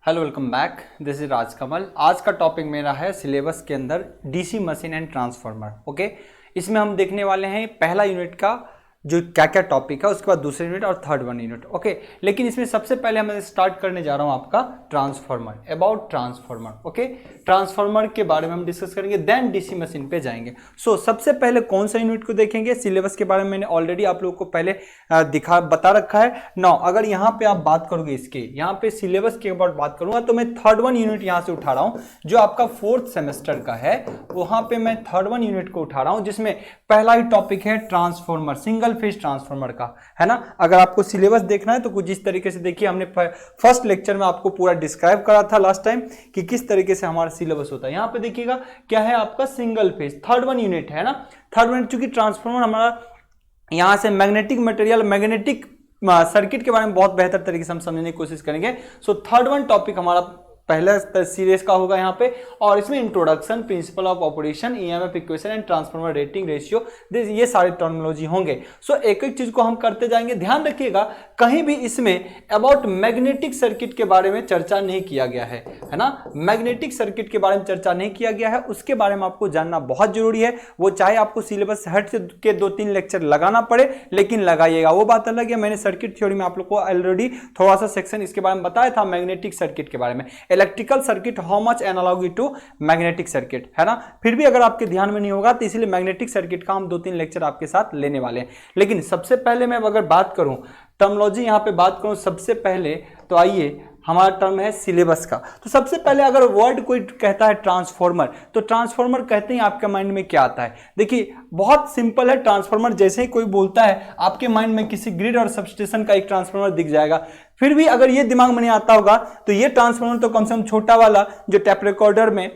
Hello welcome back, this is Rajkamal. आज का topic मेरा है सिलेबस के अंदर DC machine and transformer. Okay, इसमें हम देखने वाले हैं पहला यूनिट का जो क्या क्या टॉपिक है, उसके बाद दूसरे यूनिट और थर्ड वन यूनिट। ओके, लेकिन इसमें सबसे पहले मैं स्टार्ट करने जा रहा हूं आपका transformer, about transformer. Okay, transformer के बारे में हम डिस्कस करेंगे, देन डीसी मशीन पे जाएंगे। सो सबसे पहले कौन सा यूनिट को देखेंगे? सिलेबस के बारे में मैंने ऑलरेडी आप लोगों को पहले बता रखा है। नाउ अगर यहाँ पे आप बात करोगे, इसके यहाँ पे सिलेबस के ऊपर बात करूंगा तो मैं थर्ड वन यूनिट यहाँ से उठा रहा हूँ जो आपका फोर्थ सेमेस्टर का है। वहां पे मैं थर्ड वन यूनिट को उठा रहा हूँ जिसमें पहला ही टॉपिक है ट्रांसफार्मर, सिंगल फेज ट्रांसफार्मर का, है ना। अगर आपको सिलेबस देखना है तो कुछ इस तरीके से देखिए, हमने फर्स्ट लेक्चर में आपको पूरा डिस्क्राइब करा था लास्ट टाइम कि किस तरीके से हमारा सिलेबस होता है। यहाँ पे देखिएगा क्या है आपका single phase, third one unit है ना। थर्ड वन चूंकि ट्रांसफार्मर हमारा यहां से मैग्नेटिक मटेरियल, मैग्नेटिक सर्किट के बारे में बहुत बेहतर तरीके से हम समझने की कोशिश करेंगे। सो थर्ड वन टॉपिक हमारा पहला सीरीज का होगा यहाँ पे, और इसमें introduction, principle of operation, EMF equation and transformer rating ratio, ये सारे टर्मिनोलॉजी होंगे। सो एक एक चीज को हम करते जाएंगे। ध्यान रखिएगा कहीं भी इसमें अबाउट मैग्नेटिक सर्किट के बारे में चर्चा नहीं किया गया है ना। मैग्नेटिक सर्किट के बारे में चर्चा नहीं किया गया है, उसके बारे में आपको जानना बहुत जरूरी है। वो चाहे आपको सिलेबस हट के 2-3 लेक्चर लगाना पड़े, लेकिन लगाइएगा, वो बात अलग है। मैंने सर्किट थ्योरी में आप लोग को ऑलरेडी थोड़ा सा सेक्शन इसके बारे में बताया था, मैग्नेटिक सर्किट के बारे में। Electrical circuit how much analogy to magnetic circuit, है ना। फिर भी अगर आपके ध्यान में नहीं होगा तो इसलिए मैग्नेटिक सर्किट का हम 2-3 लेक्चर आपके साथ लेने वाले हैं। लेकिन सबसे पहले मैं अगर बात करूं टर्मिनोलॉजी, यहां पे बात करूं सबसे पहले, तो आइए हमारा टर्म है सिलेबस का। तो सबसे पहले अगर वर्ड कोई कहता है ट्रांसफार्मर, तो ट्रांसफार्मर कहते ही आपके माइंड में क्या आता है? देखिए बहुत सिंपल है। ट्रांसफार्मर जैसे ही कोई बोलता है आपके माइंड में किसी ग्रिड और सबस्टेशन का एक ट्रांसफार्मर दिख जाएगा। फिर भी अगर ये दिमाग में नहीं आता होगा तो ये ट्रांसफार्मर तो कम से कम छोटा वाला जो टेप रिकॉर्डर में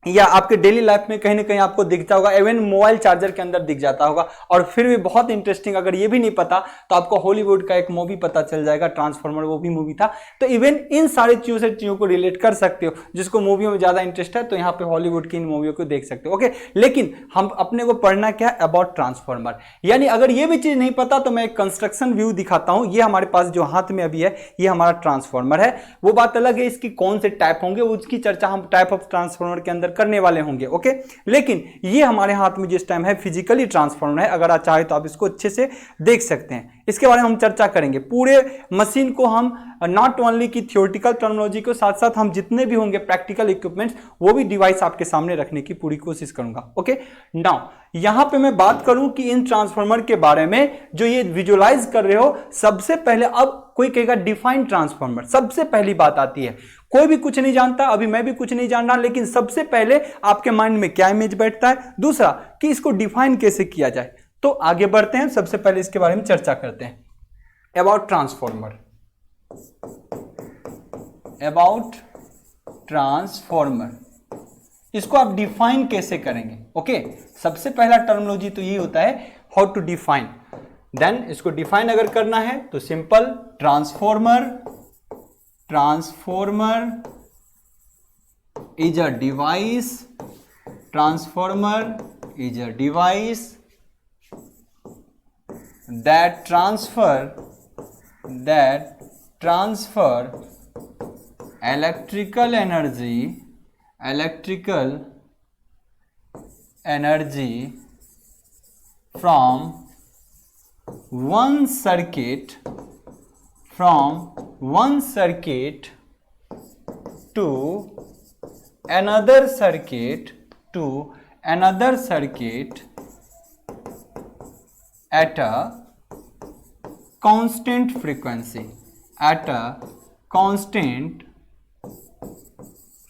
या आपके डेली लाइफ में कहीं ना कहीं आपको दिखता होगा, इवन मोबाइल चार्जर के अंदर दिख जाता होगा। और फिर भी बहुत इंटरेस्टिंग, अगर ये भी नहीं पता तो आपको हॉलीवुड का एक मूवी पता चल जाएगा ट्रांसफार्मर, वो भी मूवी था। तो इवन इन सारी चीजों को रिलेट कर सकते हो। जिसको मूवियों में ज्यादा इंटरेस्ट है तो यहाँ पे हॉलीवुड की इन मूवियों को देख सकते हो। ओके, लेकिन हम अपने को पढ़ना क्या है? About transformer. यानी अगर ये भी चीज नहीं पता तो मैं एक कंस्ट्रक्शन व्यू दिखाता हूं। ये हमारे पास जो हाथ में अभी है ये हमारा ट्रांसफार्मर है। वो बात अलग है इसकी कौन से टाइप होंगे, उसकी चर्चा हम टाइप ऑफ ट्रांसफार्मर के अंदर करने वाले होंगे। ओके, लेकिन ये हमारे हाथ में जिस टाइम है फिजिकली ट्रांसफार्मर है। अगर आप चाहे तो आप इसको अच्छे से देख सकते हैं। इसके बारे में हम चर्चा करेंगे। पूरे मशीन को हम नॉट ओनली की थियोरेटिकल टर्मिनोलॉजी के साथ साथ हम जितने भी होंगे प्रैक्टिकल इक्विपमेंट्स, वो भी डिवाइस आपके सामने रखने की पूरी कोशिश करूंगा। ओके, नाउ यहां पे मैं बात करूं कि इन ट्रांसफार्मर के बारे में जो ये विजुअलाइज कर रहे हो, सबसे पहले अब कोई कहेगा डिफाइन ट्रांसफार्मर, सबसे पहली बात आती है। कोई भी कुछ नहीं जानता, अभी मैं भी कुछ नहीं जान रहा, लेकिन सबसे पहले आपके माइंड में क्या इमेज बैठता है? दूसरा कि इसको डिफाइन कैसे किया जाए। तो आगे बढ़ते हैं, सबसे पहले इसके बारे में चर्चा करते हैं। अबाउट ट्रांसफार्मर, अबाउट ट्रांसफार्मर, इसको आप डिफाइन कैसे करेंगे? ओके, सबसे पहला टर्मिनोलॉजी तो ये होता है हाउ टू डिफाइन। देन इसको डिफाइन अगर करना है तो simple, transformer, transformer is a device, transformer is a device that transfer electrical energy from one circuit to another circuit at a constant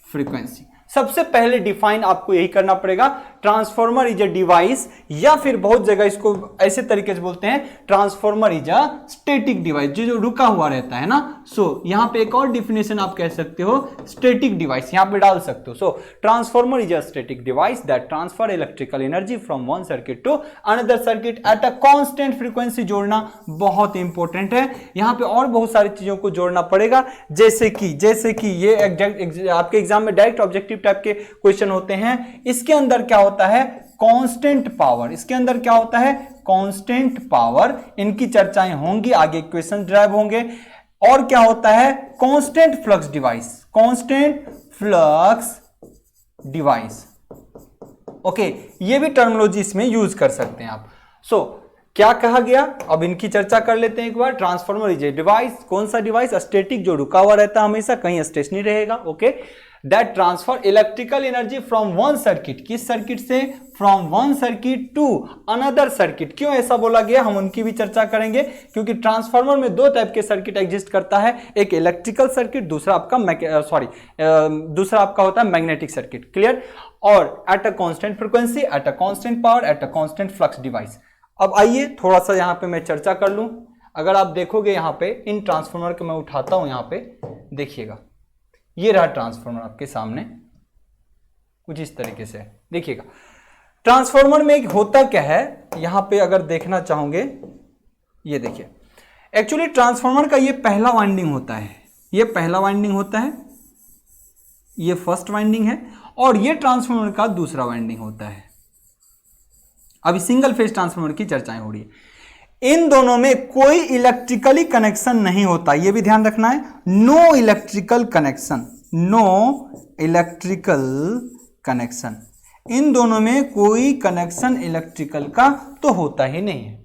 frequency, सबसे पहले डिफाइन आपको यही करना पड़ेगा। ट्रांसफार्मर इज अ डिवाइस, या फिर बहुत जगह इसको ऐसे तरीके से बोलते हैं transformer is a static device, जो रुका हुआ रहता है ना। सो यहां पे एक और डिफिनेशन आप कह सकते हो स्टैटिक डिवाइस, यहां पे डाल सकते हो। So transformer is a static device that transfer electrical energy from one circuit to another circuit at a constant frequency. जोड़ना बहुत इंपॉर्टेंट है, यहां पे और बहुत सारी चीजों को जोड़ना पड़ेगा, जैसे कि ये आपके एग्जाम में डायरेक्ट ऑब्जेक्टिव टाइप के क्वेश्चन होते हैं। इसके अंदर क्या होता है? Constant power. इसके अंदर क्या होता है? Constant power. इनकी चर्चाएं होंगी, आगे क्वेश्चन ड्राइव होंगे। और क्या होता है, constant flux device, constant flux device. Okay, ये भी टर्मिनोलॉजी इसमें यूज कर सकते हैं आप। क्या कहा गया, अब इनकी चर्चा कर लेते हैं एक बार। ट्रांसफार्मर इज ए डिवाइस, कौन सा डिवाइस, स्टैटिक, जो रुका हुआ रहता है हमेशा, कहीं स्टेशनरी रहेगा। Okay, that transfer electrical energy from one circuit, किस सर्किट से, from one circuit to another circuit. क्यों ऐसा बोला गया, हम उनकी भी चर्चा करेंगे, क्योंकि ट्रांसफार्मर में दो टाइप के सर्किट एग्जिस्ट करता है, एक इलेक्ट्रिकल सर्किट, दूसरा आपका दूसरा आपका होता है मैग्नेटिक सर्किट। क्लियर, और eight a constant frequency, eight a constant power, eight a constant flux device. अब आइए थोड़ा सा यहां पे मैं चर्चा कर लूं। अगर आप देखोगे यहां पे इन ट्रांसफार्मर को मैं उठाता हूं, यहां पे देखिएगा, ये रहा ट्रांसफार्मर आपके सामने, कुछ इस तरीके से देखिएगा। ट्रांसफार्मर में एक होता क्या है, यहां पे अगर देखना चाहोगे, ये देखिए, एक्चुअली ट्रांसफार्मर का ये पहला वाइंडिंग होता है, ये पहला वाइंडिंग होता है, ये फर्स्ट वाइंडिंग है, और ये ट्रांसफार्मर का दूसरा वाइंडिंग होता है। अभी सिंगल फेज ट्रांसफार्मर की चर्चाएं हो रही है। इन दोनों में कोई इलेक्ट्रिकली कनेक्शन नहीं होता, यह भी ध्यान रखना है। No electrical connection, no electrical connection, इन दोनों में कोई कनेक्शन इलेक्ट्रिकल का तो होता ही नहीं है।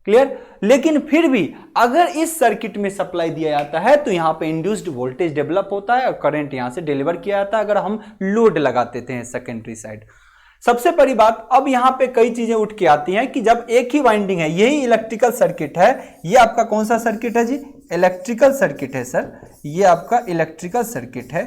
क्लियर, लेकिन फिर भी अगर इस सर्किट में सप्लाई दिया जाता है तो यहां पे इंड्यूस्ड वोल्टेज डेवलप होता है और करंट यहां से डिलीवर किया जाता है, अगर हम लोड लगा देते हैं सेकेंडरी साइड। सबसे बड़ी बात, अब यहां पे कई चीजें उठ के आती हैं कि जब एक ही वाइंडिंग है, यही इलेक्ट्रिकल सर्किट है, ये आपका कौन सा सर्किट है जी, इलेक्ट्रिकल सर्किट है सर, ये आपका इलेक्ट्रिकल सर्किट है,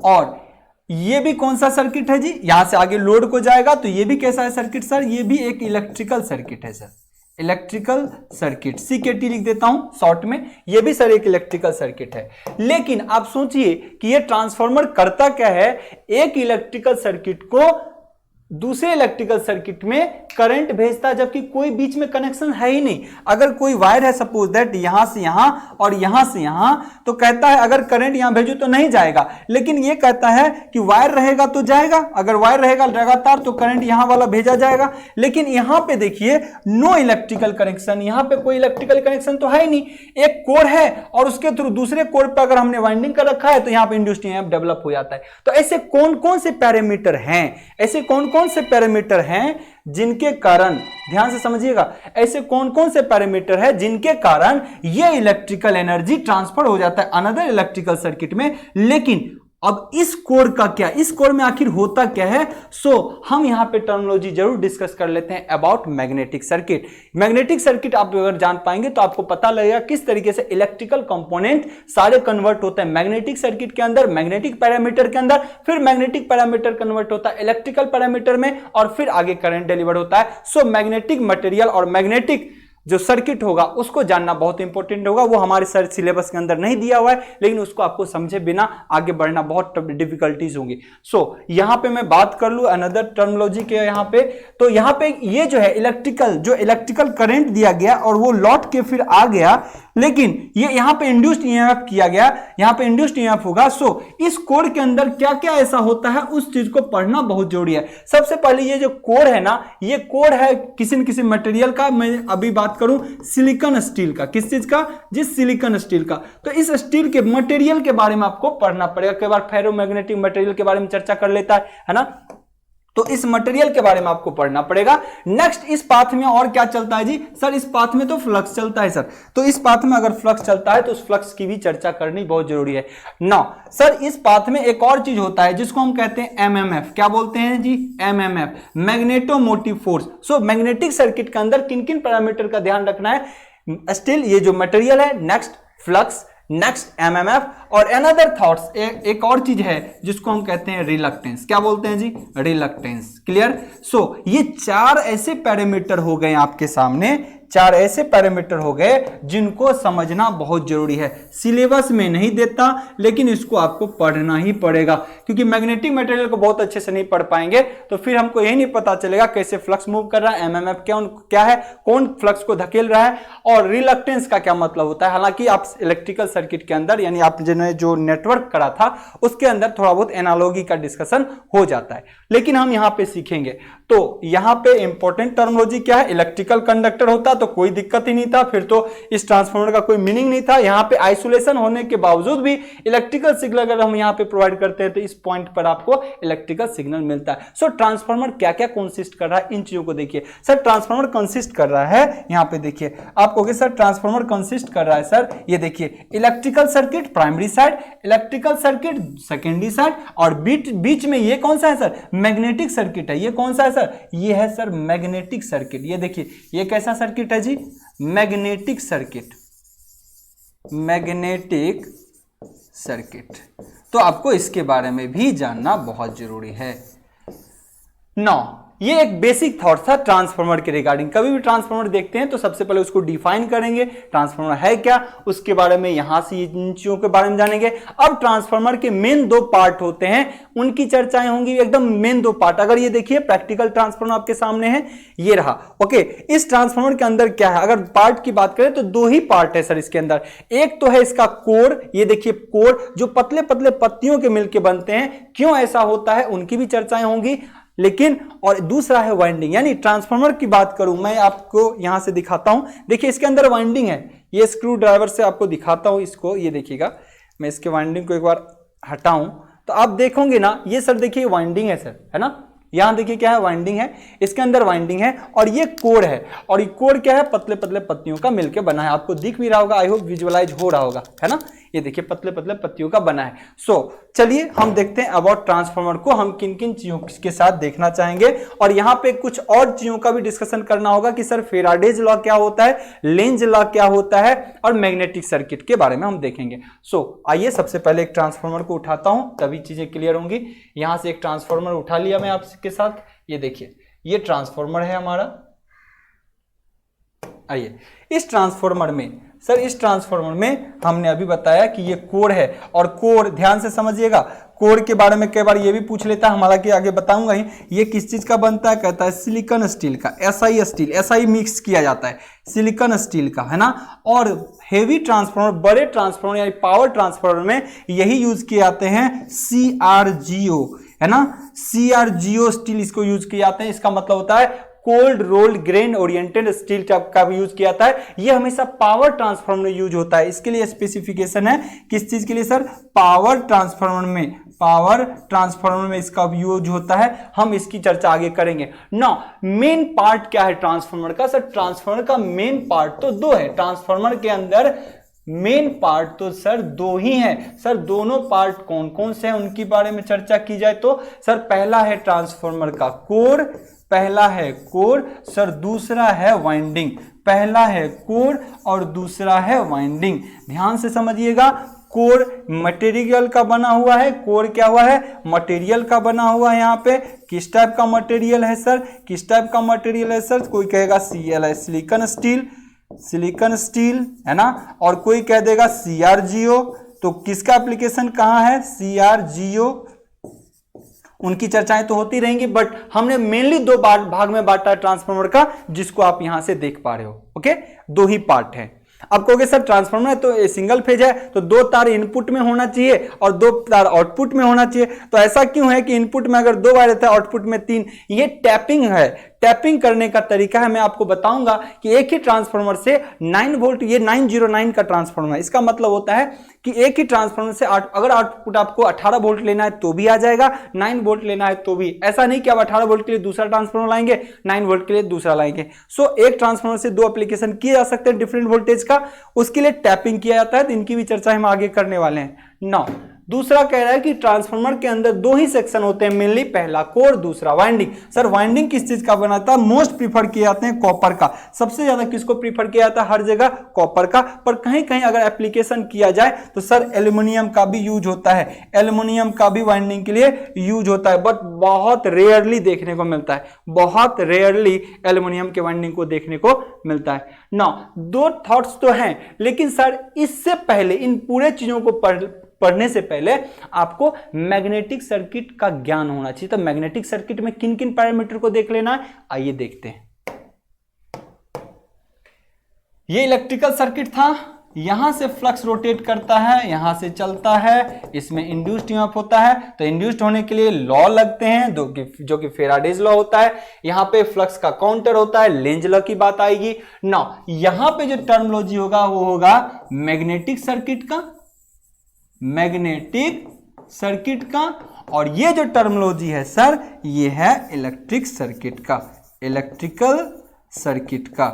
और ये भी कौन सा सर्किट है जी, यहां से आगे लोड को जाएगा तो ये भी कैसा है सर्किट सर, ये भी एक इलेक्ट्रिकल सर्किट है सर, इलेक्ट्रिकल सर्किट, CKT लिख देता हूं शॉर्ट में, ये भी सर एक इलेक्ट्रिकल सर्किट है। लेकिन आप सोचिए कि ये ट्रांसफार्मर करता क्या है, एक इलेक्ट्रिकल सर्किट को दूसरे इलेक्ट्रिकल सर्किट में करंट भेजता है, जबकि कोई बीच में कनेक्शन है ही नहीं। अगर कोई वायर है सपोज दैट यहां से यहां और यहां से यहां, तो कहता है अगर करंट यहां भेजो तो नहीं जाएगा, लेकिन ये कहता है कि वायर रहेगा तो जाएगा, अगर वायर रहेगा लगातार तो करंट यहां वाला भेजा जाएगा। लेकिन यहां पे देखिए नो इलेक्ट्रिकल कनेक्शन, यहां पे कोई इलेक्ट्रिकल कनेक्शन तो है ही नहीं, एक कोर है और उसके थ्रू दूसरे कोर पे अगर हमने वाइंडिंग कर रखा है तो यहां पे इंड्यूस्ड ईएमएफ डेवलप हो जाता है। तो ऐसे कौन कौन से पैरामीटर हैं, ऐसे कौन कौन से पैरामीटर हैं जिनके कारण, ध्यान से समझिएगा, ऐसे कौन कौन से पैरामीटर है जिनके कारण ये इलेक्ट्रिकल एनर्जी ट्रांसफर हो जाता है अनदर इलेक्ट्रिकल सर्किट में। लेकिन अब इस कोर का क्या, इस कोर में आखिर होता क्या है, हम यहां पे टर्मिनोलॉजी जरूर डिस्कस कर लेते हैं about magnetic circuit. Magnetic circuit आप अगर जान पाएंगे तो आपको पता लगेगा किस तरीके से इलेक्ट्रिकल कंपोनेंट सारे कन्वर्ट होते हैं मैग्नेटिक सर्किट के अंदर, मैग्नेटिक पैरामीटर के अंदर, फिर मैग्नेटिक पैरामीटर कन्वर्ट होता है इलेक्ट्रिकल पैरामीटर में, और फिर आगे करंट डिलीवर होता है। मैग्नेटिक मटेरियल और मैग्नेटिक जो सर्किट होगा उसको जानना बहुत इंपॉर्टेंट होगा। वो हमारे सर सिलेबस के अंदर नहीं दिया हुआ है, लेकिन उसको आपको समझे बिना आगे बढ़ना बहुत डिफिकल्टीज होंगी। यहां पे मैं बात कर लूं अनदर टर्मिनोलॉजी के यहां पे, तो यहां पे ये जो है इलेक्ट्रिकल करंट दिया गया और वो लौट के फिर आ गया, लेकिन ये यहां पे इंड्यूस्ड ईएमएफ किया गया, यहां पे इंड्यूस्ड ईएमएफ होगा। इस कोर के अंदर क्या क्या ऐसा होता है उस चीज को पढ़ना बहुत जरूरी है। सबसे पहले ये जो कोर है ना, ये कोर है किसी न किसी मटेरियल का, मैं अभी बात करूं सिलिकॉन स्टील का, किस चीज का, जिस सिलिकॉन स्टील का। तो इस स्टील के मटेरियल के बारे में आपको पढ़ना पड़ेगा, कई बार फेरोमैग्नेटिक मटेरियल के बारे में चर्चा कर लेता है ना, तो इस मटेरियल के बारे में आपको पढ़ना पड़ेगा। नेक्स्ट, इस पाथ में और क्या चलता है जी, सर इस पाथ में तो फ्लक्स चलता है सर, तो इस पाथ में अगर फ्लक्स चलता है तो उस फ्लक्स की भी चर्चा करनी बहुत जरूरी है ना। सर इस पाथ में एक और चीज होता है जिसको हम कहते हैं एमएमएफ, क्या बोलते हैं जी, MMF, magnetomotive force. Magnetic circuit के अंदर किन किन पैरामीटर का ध्यान रखना है, स्टील ये जो मटेरियल है, नेक्स्ट फ्लक्स, नेक्स्ट एमएमएफ, और अनदर थॉट्स एक और चीज है जिसको हम कहते हैं रिलक्टेंस, क्या बोलते हैं जी, रिलक्टेंस। क्लियर। ये चार ऐसे पैरामीटर हो गए आपके सामने, चार ऐसे पैरामीटर हो गए जिनको समझना बहुत जरूरी है। सिलेबस में नहीं देता, लेकिन इसको आपको पढ़ना ही पड़ेगा, क्योंकि मैग्नेटिक मटेरियल को बहुत अच्छे से नहीं पढ़ पाएंगे तो फिर हमको यही नहीं पता चलेगा कैसे फ्लक्स मूव कर रहा है, एमएमएफ क्या है, कौन फ्लक्स को धकेल रहा है, और रिलक्टेंस का क्या मतलब होता है। हालांकि आप इलेक्ट्रिकल सर्किट के अंदर, यानी आपने जो नेटवर्क करा था उसके अंदर थोड़ा बहुत एनालॉजी का डिस्कशन हो जाता है, लेकिन हम यहां पे सीखेंगे। तो यहाँ पे इंपॉर्टेंट टर्मिनोलॉजी क्या है, इलेक्ट्रिकल कंडक्टर होता तो कोई दिक्कत ही नहीं था, फिर तो इस ट्रांसफार्मर का कोई मीनिंग नहीं था। यहाँ पे आइसोलेशन होने के बावजूद भी इलेक्ट्रिकल सिग्नल अगर हम यहाँ पे प्रोवाइड करते हैं तो इस पॉइंट पर आपको इलेक्ट्रिकल सिग्नल मिलता है। सो ट्रांसफार्मर क्या क्या कंसिस्ट कर रहा है, इन चीजों को देखिए। सर ट्रांसफार्मर कंसिस्ट कर रहा है, यहाँ पे देखिए आप कहोगे सर ट्रांसफार्मर कंसिस्ट कर रहा है सर, ये देखिए electrical circuit primary side, electrical circuit secondary side, और बीच में ये कौन सा है सर, मैग्नेटिक सर्किट है। ये कौन सा है सर, ये है सर मैग्नेटिक सर्किट। ये देखिए ये कैसा सर्किट है जी, मैग्नेटिक सर्किट, मैग्नेटिक सर्किट। तो आपको इसके बारे में भी जानना बहुत जरूरी है। नौ, ये एक बेसिक थॉट था ट्रांसफार्मर के रिगार्डिंग। कभी भी ट्रांसफार्मर देखते हैं तो सबसे पहले उसको डिफाइन करेंगे, ट्रांसफार्मर है क्या, उसके बारे में यहां से इन चीजों के बारे में जानेंगे। अब ट्रांसफार्मर के मेन दो पार्ट होते हैं, उनकी चर्चाएं होंगी, एकदम मेन दो पार्ट। अगर ये देखिए प्रैक्टिकल ट्रांसफार्मर आपके सामने है, ये रहा। ओके, इस ट्रांसफार्मर के अंदर क्या है, अगर पार्ट की बात करें तो दो ही पार्ट है सर इसके अंदर। एक तो है इसका कोर, ये देखिए कोर जो पतले पतले पत्तियों के मिलके बनते हैं, क्यों ऐसा होता है उनकी भी चर्चाएं होंगी। लेकिन और दूसरा है वाइंडिंग, यानी ट्रांसफार्मर की बात करूं मैं आपको यहां से दिखाता हूं, देखिए इसके अंदर वाइंडिंग है। ये स्क्रू ड्राइवर से आपको दिखाता हूं इसको, ये देखिएगा, मैं इसके वाइंडिंग को एक बार हटाऊं तो आप देखोगे ना, ये सर देखिए वाइंडिंग है सर, है ना, यहां देखिए क्या है, वाइंडिंग है, इसके अंदर वाइंडिंग है, और ये कोर है, और ये कोर क्या है, पतले पतले पत्तियों का मिलकर बना है। आपको दिख भी रहा होगा, आई होप विजुअलाइज हो रहा होगा, है ना, ये देखिए पतले पतले पत्तियों का बना है। सो चलिए हम देखते हैं अबाउट ट्रांसफार्मर को हम किन किन चीजों के साथ देखना चाहेंगे, और यहां पे कुछ और चीजों का भी डिस्कशन करना होगा कि सर फेराडेज लॉ क्या होता है, लेंज लॉ क्या होता है, और मैग्नेटिक सर्किट के बारे में हम देखेंगे। सो आइए सबसे पहले एक ट्रांसफार्मर को उठाता हूं, तभी चीजें क्लियर होंगी। यहां से एक ट्रांसफार्मर उठा लिया मैं आपके साथ, ये देखिए ये ट्रांसफार्मर है हमारा। आइए इस ट्रांसफार्मर में, सर इस ट्रांसफार्मर में हमने अभी बताया कि ये कोर है, और कोर ध्यान से समझिएगा, कोर के बारे में कई बार ये भी पूछ लेता है, हालांकि आगे बताऊंगा ही। ये किस चीज का बनता है, कहता है सिलिकॉन स्टील का, एसआई स्टील, एसआई मिक्स किया जाता है सिलिकॉन स्टील का, है ना। और हेवी ट्रांसफार्मर, बड़े ट्रांसफार्मर यानी पावर ट्रांसफार्मर में यही यूज किए जाते हैं, CRGO, है ना, CRGO स्टील इसको यूज किए जाते हैं। इसका मतलब होता है cold rolled grain oriented steel का भी यूज किया जाता है। यह हमेशा पावर ट्रांसफार्मर में यूज होता है। इसके लिए स्पेसिफिकेशन है, किस चीज के लिए सर, पावर ट्रांसफार्मर में, पावर ट्रांसफार्मर में इसका यूज होता है। हम इसकी चर्चा आगे करेंगे ना। मेन पार्ट क्या है ट्रांसफार्मर का, सर ट्रांसफार्मर का मेन पार्ट तो दो है। ट्रांसफार्मर के अंदर मेन पार्ट तो सर दो ही हैं। सर दोनों पार्ट कौन कौन से हैं उनके बारे में चर्चा की जाए तो सर पहला है ट्रांसफार्मर का कोर, पहला है कोर सर, दूसरा है वाइंडिंग। पहला है कोर और दूसरा है वाइंडिंग। ध्यान से समझिएगा, कोर मटेरियल का बना हुआ है, कोर क्या हुआ है, मटेरियल का बना हुआ है। यहाँ पे किस टाइप का मटेरियल है सर, किस टाइप का मटेरियल है सर, कोई कहेगा Cl है, सिलिकॉन स्टील, सिलिकॉन स्टील, है ना, और कोई कह देगा CRGO। तो किसका एप्लीकेशन कहाँ है, CRGO। उनकी चर्चाएं तो होती रहेंगी, बट हमने मेनली दो भाग में बांटा ट्रांसफार्मर का, जिसको आप यहां से देख पा रहे हो। ओके, दो ही पार्ट है। अब कहोगे सर ट्रांसफार्मर है तो सिंगल फेज है, तो दो तार इनपुट में होना चाहिए और दो तार आउटपुट में होना चाहिए। तो ऐसा क्यों है कि इनपुट में अगर दो वायर रहता है, आउटपुट में तीन? ये टैपिंग है। टैपिंग करने का तरीका है, मैं आपको बताऊंगा कि एक ही ट्रांसफार्मर से 9 वोल्ट, ये 909 का ट्रांसफार्मर है। इसका मतलब होता है कि एक ही ट्रांसफार्मर से अगर आउटपुट आपको 18 वोल्ट लेना है तो भी आ जाएगा, 9 वोल्ट लेना है तो भी। ऐसा नहीं कि आप 18 वोल्ट के लिए दूसरा ट्रांसफार्मर लाएंगे, 9 वोल्ट के लिए दूसरा लाएंगे। सो एक ट्रांसफार्मर से दो एप्लीकेशन किए जा सकते हैं डिफरेंट वोल्टेज का, उसके लिए टैपिंग किया जाता है। तो इनकी भी चर्चा हम आगे करने वाले हैं। नाउ दूसरा कह रहा है कि ट्रांसफार्मर के अंदर दो ही सेक्शन होते हैं मेनली, पहला कोर, दूसरा वाइंडिंग। सर वाइंडिंग किस चीज का बनाता है? मोस्ट प्रीफर किए जाते हैं कॉपर का। सबसे ज्यादा किसको प्रीफर किया जाता है? हर जगह कॉपर का, पर कहीं कहीं अगर एप्लीकेशन किया जाए तो सर एल्यूमिनियम का भी यूज होता है। एल्यूमिनियम का भी वाइंडिंग के लिए यूज होता है, बट बहुत रेयरली देखने को मिलता है, बहुत रेयरली एल्यूमिनियम के वाइंडिंग को देखने को मिलता है। ना दो थॉट्स तो हैं, लेकिन सर इससे पहले इन पूरे चीजों को पढ़ने से पहले आपको मैग्नेटिक सर्किट का ज्ञान होना चाहिए। तो मैग्नेटिक सर्किट में किन किन पैरामीटर को देख लेना है, आइए देखते हैं। ये इलेक्ट्रिकल सर्किट था, यहां से फ्लक्स रोटेट करता है, यहां से चलता है, इसमें इंड्यूस्ड ईएमएफ होता है, तो इंड्यूस्ड होने के लिए लॉ लगते हैं जो कि फेराडेज लॉ होता है। यहां पे फ्लक्स का काउंटर होता है, लेंज लॉ की बात आएगी। नाउ यहां पे जो टर्मिनोलॉजी होगा वो होगा मैग्नेटिक सर्किट का, मैग्नेटिक सर्किट का, और ये जो टर्मिनोलॉजी है सर ये है इलेक्ट्रिक सर्किट का, इलेक्ट्रिकल सर्किट का।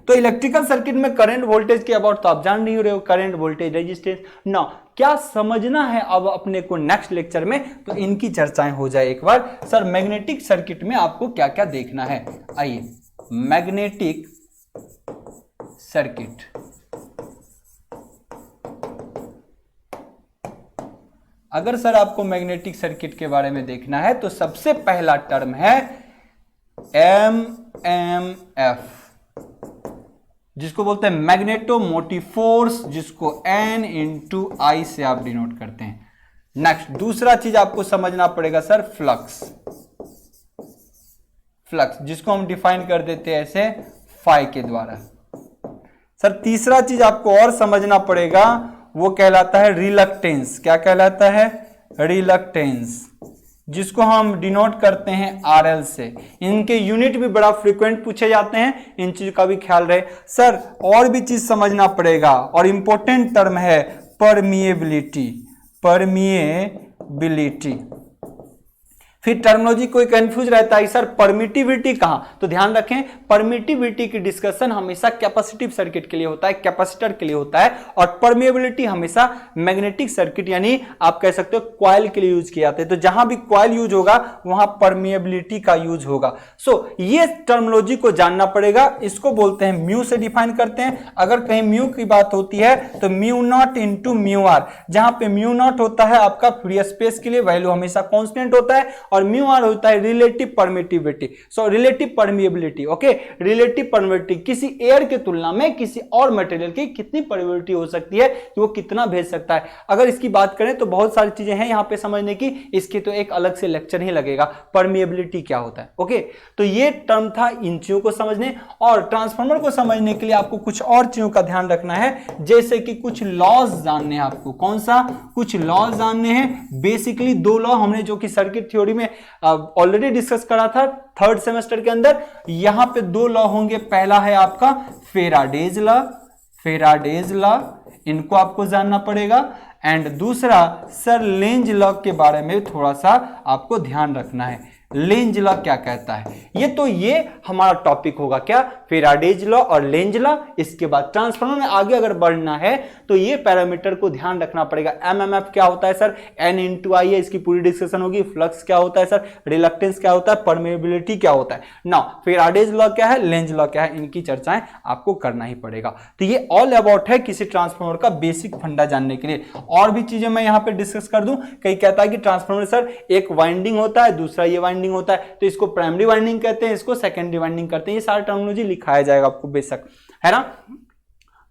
तो इलेक्ट्रिकल सर्किट में करंट वोल्टेज के अबाउट तो आप जान नहीं रहे हो, करंट वोल्टेज रेजिस्टेंस। ना क्या समझना है अब अपने को नेक्स्ट लेक्चर में, तो इनकी चर्चाएं हो जाए एक बार। सर मैग्नेटिक सर्किट में आपको क्या क्या देखना है, आइए मैग्नेटिक सर्किट। अगर सर आपको मैग्नेटिक सर्किट के बारे में देखना है तो सबसे पहला टर्म है एमएमएफ, जिसको बोलते हैं मैग्नेटोमोटिव फोर्स, जिसको N × I से आप डिनोट करते हैं। नेक्स्ट दूसरा चीज आपको समझना पड़ेगा सर फ्लक्स, फ्लक्स जिसको हम डिफाइन कर देते हैं ऐसे फाई के द्वारा। सर तीसरा चीज आपको और समझना पड़ेगा, वो कहलाता है रिलक्टेंस। क्या कहलाता है, रिलक्टेंस, जिसको हम डिनोट करते हैं RL से। इनके यूनिट भी बड़ा फ्रीक्वेंट पूछे जाते हैं, इन चीज का भी ख्याल रहे। सर और भी चीज समझना पड़ेगा, और इंपॉर्टेंट टर्म है परमिएबिलिटी, परमिएबिलिटी। फिर टर्मिनोलॉजी कोई कंफ्यूज रहता है सर परमिटिविटी कहां, तो ध्यान रखें परमिटिविटी की डिस्कशन हमेशा कैपेसिटिव सर्किट के लिए होता है, कैपेसिटर के लिए होता है, और परमिएबिलिटी हमेशा मैग्नेटिक सर्किट यानी आप कह सकते हो कॉइल के लिए यूज किए जाते हैं। तो जहां भी कॉइल यूज होगा वहां परमिएबिलिटी का यूज होगा। सो ये टर्मिनोलॉजी को जानना पड़ेगा, इसको बोलते हैं म्यू से डिफाइन करते हैं। अगर कहीं म्यू की बात होती है तो μ0 × μr, जहां पे μ0 होता है आपका फ्री स्पेस के लिए वैल्यू हमेशा कांस्टेंट होता है, और μr होता है relative permittivity, so relative permeability. Okay, relative permeability किसी एयर की तुलना में किसी और मटेरियल की कितनी परमिएबिलिटी हो सकती है कि वो कितना भेज सकता है। अगर इसकी बात करें तो बहुत सारी चीजें हैं यहां पे समझने की, इसकी तो एक अलग से लेक्चर ही लगेगा परमिएबिलिटी क्या होता है। ओके, तो ये टर्म था इन चीजों को समझने, और ट्रांसफार्मर को समझने के लिए आपको कुछ और चीजों का ध्यान रखना है, जैसे कि कुछ लॉज जानने हैं आपको। कौन सा, कुछ लॉज जानने हैं। बेसिकली दो लॉ हमने जो कि सर्किट थ्योरी में ऑलरेडी डिस्कस करा था थर्ड सेमेस्टर के अंदर। यहां पे दो लॉ होंगे, पहला है आपका फेराडेज लॉ, फेराडेज लॉ, इनको आपको जानना पड़ेगा, एंड दूसरा सर लेंज लॉ के बारे में थोड़ा सा आपको ध्यान रखना है। लेंज लॉ क्या कहता है, ये हमारा टॉपिक होगा, क्या, फेराडेज लॉ और लेंज लॉ। इसके बाद ट्रांसफार्मर में आगे अगर बढ़ना है तो ये पैरामीटर को ध्यान रखना पड़ेगा। एमएमएफ क्या होता है सर, N × I है, इसकी पूरी डिस्कशन होगी। फ्लक्स क्या होता है सर, रिलक्टेंस क्या होता है, परमेबिलिटी क्या होता है। नाउ फेराडेज लॉ क्या है, लेंज लॉ क्या है, इनकी चर्चाएं आपको करना ही पड़ेगा। तो ये ऑल अबाउट है किसी ट्रांसफार्मर का बेसिक फंडा जानने के लिए। और भी चीजें मैं यहाँ पे डिस्कस कर दूं। कई कहता है कि ट्रांसफार्मर सर एक वाइंडिंग होता है, दूसरा ये वाइंडिंग होता है, तो इसको प्राइमरी वाइंडिंग कहते हैं, इसको सेकेंडरी वाइंडिंग करते हैं। ये सारा टर्मिनोलॉजी लिखाया जाएगा आपको बेशक, है ना।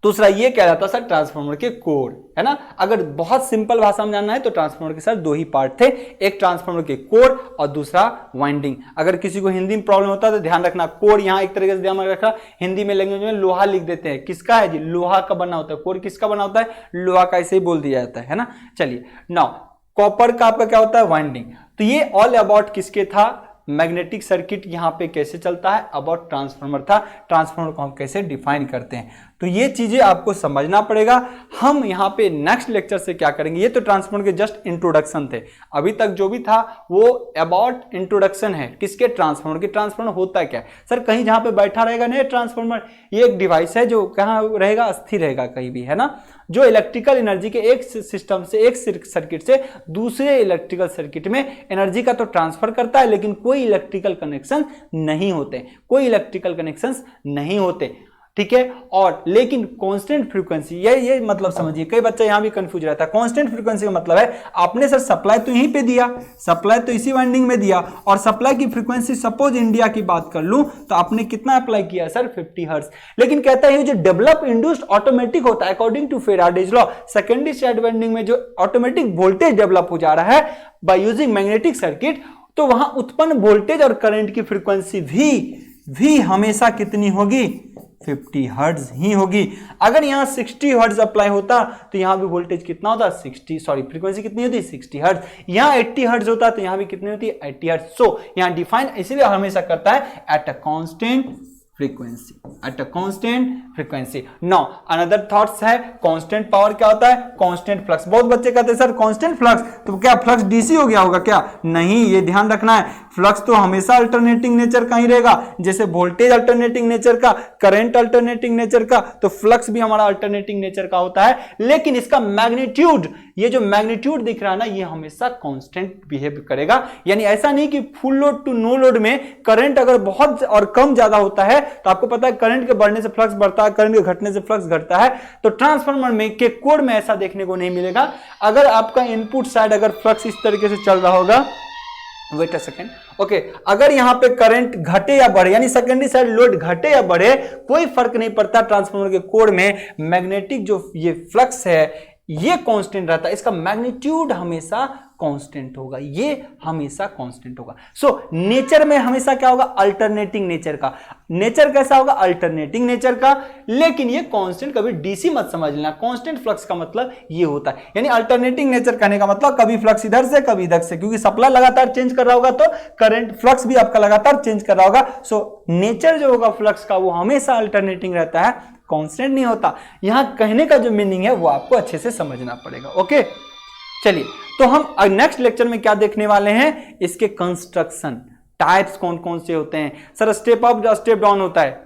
दूसरा ये कह रहा था सर ट्रांसफार्मर के कोर, है ना। अगर बहुत सिंपल भाषा में जानना है तो ट्रांसफार्मर के सर दो ही पार्ट थे, एक ट्रांसफार्मर के कोर और दूसरा वाइंडिंग। अगर किसी को हिंदी में प्रॉब्लम होता है तो ध्यान रखना, कोर यहाँ एक तरीके से ध्यान रखना, हिंदी में लैंग्वेज में लोहा लिख देते हैं। किसका है जी, लोहा का बना होता है। कोर किसका बना होता है, लोहा का, ऐसे ही बोल दिया जाता है ना। चलिए नाउ कॉपर का आपका क्या होता है, वाइंडिंग। तो ये ऑल अबाउट किसके था, मैग्नेटिक सर्किट यहाँ पे कैसे चलता है, अबाउट ट्रांसफार्मर था। ट्रांसफार्मर को हम कैसे डिफाइन करते हैं, तो ये चीजें आपको समझना पड़ेगा। हम यहाँ पे नेक्स्ट लेक्चर से क्या करेंगे, ये तो ट्रांसफार्मर के जस्ट इंट्रोडक्शन थे, अभी तक जो भी था वो अबाउट इंट्रोडक्शन है किसके, ट्रांसफार्मर के। ट्रांसफार्मर होता है क्या सर, कहीं जहां पे बैठा रहेगा नहीं ट्रांसफार्मर, ये एक डिवाइस है जो कहाँ रहेगा, स्थिर रहेगा कहीं भी, है ना, जो इलेक्ट्रिकल एनर्जी के एक सिस्टम से, एक सर्किट से दूसरे इलेक्ट्रिकल सर्किट में एनर्जी का तो ट्रांसफर करता है, लेकिन कोई इलेक्ट्रिकल कनेक्शन नहीं होते, कोई इलेक्ट्रिकल कनेक्शंस नहीं होते, ठीक है। और लेकिन कांस्टेंट फ्रीक्वेंसी, ये मतलब समझिए, कई बच्चा यहां भी कंफ्यूज रहता है। कांस्टेंट फ्रीक्वेंसी का मतलब है आपने सर सप्लाई तो यहीं पे दिया, सप्लाई तो इसी वाइंडिंग में दिया, और सप्लाई की फ्रीक्वेंसी सपोज इंडिया की बात कर लूं तो आपने कितना अप्लाई किया सर, 50 हर्ट्ज। लेकिन कहता है जो डेवलप इंड्यूस्ड ऑटोमेटिक होता है according to Faraday's law, secondary side winding में जो ऑटोमेटिक वोल्टेज डेवलप हो जा रहा है बाय यूजिंग मैग्नेटिक सर्किट, तो वहां उत्पन्न वोल्टेज और करंट की फ्रीक्वेंसी भी भी हमेशा कितनी होगी, 50 हर्ट्ज ही होगी। अगर यहाँ 60 हर्ट्ज अप्लाई होता तो यहाँ भी वोल्टेज कितना होता, फ्रीक्वेंसी कितनी होती, 60 हर्ट्ज। यहाँ 80 हर्ट्ज होता तो यहाँ भी कितनी होती, 80 हर्ट्ज। सो यहाँ डिफाइन इसीलिए हमेशा करता है eight a constant frequency, eight a constant frequency. Now another thoughts है कांस्टेंट पावर क्या होता है, कांस्टेंट फ्लक्स। बहुत बच्चे कहते हैं सर कांस्टेंट फ्लक्स तो क्या फ्लक्स डीसी हो गया होगा क्या, नहीं, ये ध्यान रखना है, फ्लक्स तो हमेशा अल्टरनेटिंग नेचर का ही रहेगा। जैसे वोल्टेज अल्टरनेटिंग नेचर का, करंट अल्टरनेटिंग नेचर का, तो फ्लक्स भी हमारा अल्टरनेटिंग नेचर का होता है। लेकिन इसका मैग्नीट्यूड, ये जो मैग्नीट्यूड दिख रहा है ना, ये हमेशा कांस्टेंट बिहेव करेगा। यानी ऐसा नहीं कि full load to no load में करंट अगर बहुत और कम ज्यादा होता है तो आपको पता है करंट के बढ़ने से फ्लक्स बढ़ता है, करंट के घटने से फ्लक्स घटता है। तो ट्रांसफार्मर में के कोड में ऐसा देखने को नहीं मिलेगा। अगर आपका इनपुट साइड अगर फ्लक्स इस तरीके से चल रहा होगा, वेट अ सेकेंड, ओके, अगर यहां पे करंट घटे या बढ़े, यानी सेकेंडरी साइड लोड घटे या बढ़े, कोई फर्क नहीं पड़ता। ट्रांसफार्मर के कोड में मैग्नेटिक जो ये फ्लक्स है ये कांस्टेंट रहता है, इसका मैग्नीट्यूड हमेशा कांस्टेंट होगा, ये हमेशा कांस्टेंट होगा। सो नेचर में हमेशा क्या होगा, अल्टरनेटिंग नेचर का। नेचर कैसा होगा, अल्टरनेटिंग नेचर का। लेकिन ये कांस्टेंट कभी डीसी मत समझ लेना, कांस्टेंट फ्लक्स का मतलब ये होता है। यानी अल्टरनेटिंग नेचर कहने का मतलब कभी फ्लक्स इधर से कभी इधर से, क्योंकि सप्लाई लगातार चेंज कर रहा होगा तो करंट फ्लक्स भी आपका लगातार चेंज कर रहा होगा। सो नेचर जो होगा फ्लक्स का वो हमेशा अल्टरनेटिंग रहता है, कांस्टेंट नहीं होता। यहां कहने का जो मीनिंग है वो आपको अच्छे से समझना पड़ेगा। ओके, चलिए, तो हम नेक्स्ट लेक्चर में क्या देखने वाले हैं, इसके कंस्ट्रक्शन टाइप्स कौन कौन से होते हैं। सर स्टेप अप या स्टेप डाउन होता है,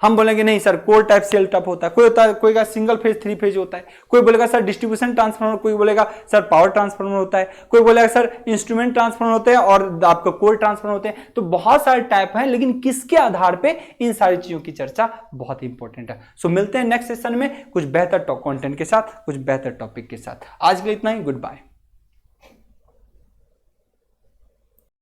हम बोलेंगे नहीं sir core type shell type होता है, कोई होता है, कोई का सिंगल फेज 3 फेज होता है, कोई बोलेगा सर डिस्ट्रीब्यूशन ट्रांसफार्मर, कोई बोलेगा सर पावर ट्रांसफार्मर होता है, कोई बोलेगा सर इंस्ट्रूमेंट ट्रांसफार्मर होते हैं और आपका कोर ट्रांसफार्मर होते हैं। तो बहुत सारे टाइप हैं, लेकिन किसके आधार पे, इन सारी चीजों की चर्चा बहुत इंपॉर्टेंट है। सो मिलते हैं नेक्स्ट सेशन में कुछ बेहतर कंटेंट के साथ, कुछ बेहतर टॉपिक के साथ। आज के लिए इतना ही, गुड बाय।